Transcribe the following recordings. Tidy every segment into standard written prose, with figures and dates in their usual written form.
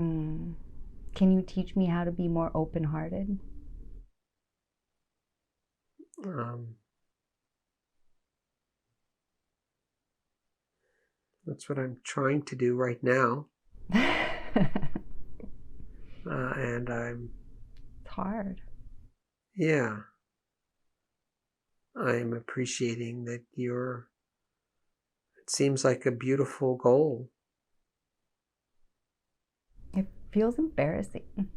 Mm. Can you teach me how to be more open-hearted? Um, that's what I'm trying to do right now. And It's hard. yeah, I'm appreciating that it seems like a beautiful goal. It feels embarrassing.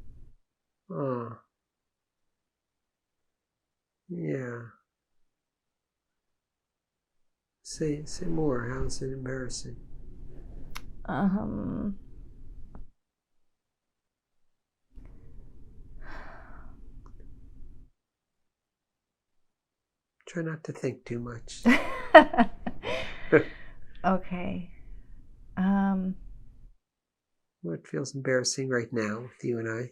Oh, yeah. Say more. How's it embarrassing? Um, Try not to think too much. okay. Um, What feels embarrassing right now with you and I?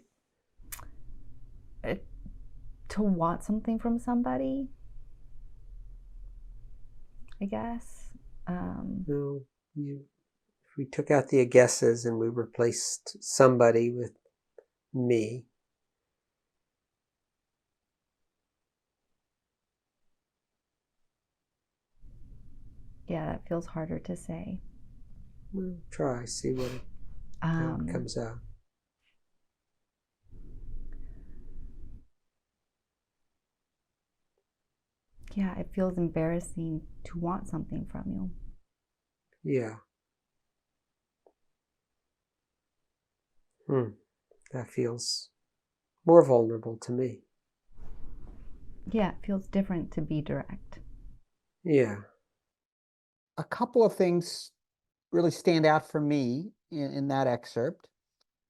it- to want something from somebody, I guess. Um, No, if we took out the guesses and we replaced somebody with me, yeah, that feels harder to say. well, try, see how it Um, comes out. yeah, it feels embarrassing to want something from you. Yeah. Hmm. That feels more vulnerable to me. Yeah, it feels different to be direct. Yeah. A couple of things really stand out for me in that excerpt.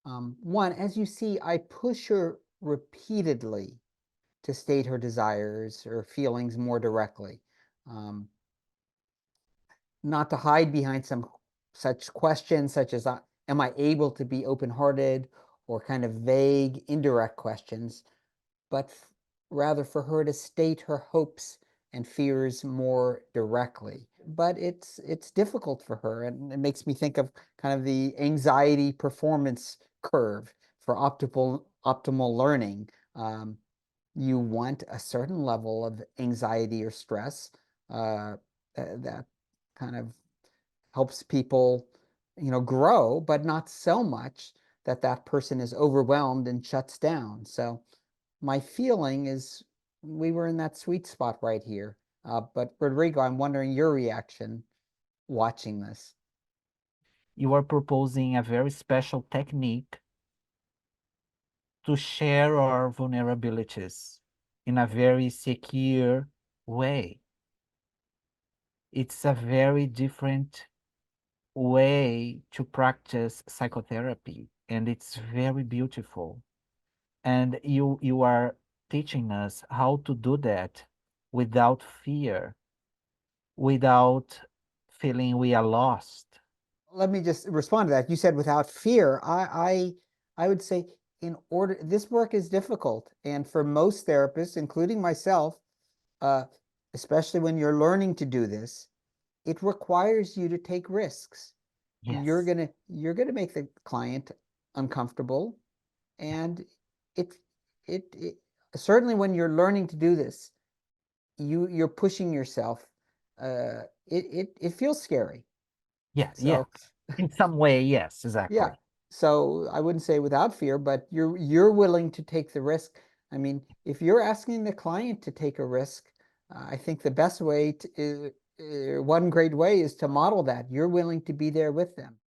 One, as you see, I push her repeatedly to state her desires or feelings more directly, um, not to hide behind some such questions such as, am I able to be open-hearted, or kind of vague, indirect questions, but rather for her to state her hopes and fears more directly. But it's difficult for her, and it makes me think of kind of the anxiety performance curve for optimal learning. You want a certain level of anxiety or stress that kind of helps people, grow, but not so much that that person is overwhelmed and shuts down. So my feeling is we were in that sweet spot right here. But Rodrigo, I'm wondering your reaction watching this. You are proposing a very special technique to share our vulnerabilities in a very secure way. It's a very different way to practice psychotherapy, and it's very beautiful. And you are teaching us how to do that without fear, without feeling we are lost. Let me just respond to that. You said without fear. I would say, in order, this work is difficult, and for most therapists, including myself, uh, especially when you're learning to do this, it requires you to take risks. You're Yes. gonna you're gonna make the client uncomfortable, and it it certainly when you're learning to do this, you're pushing yourself. It feels scary. Yeah, So yes. In some way, yes, yeah. exactly. So I wouldn't say without fear, but you're willing to take the risk. I mean, if you're asking the client to take a risk, I think the best way to, one great way is to model that. You're willing to be there with them.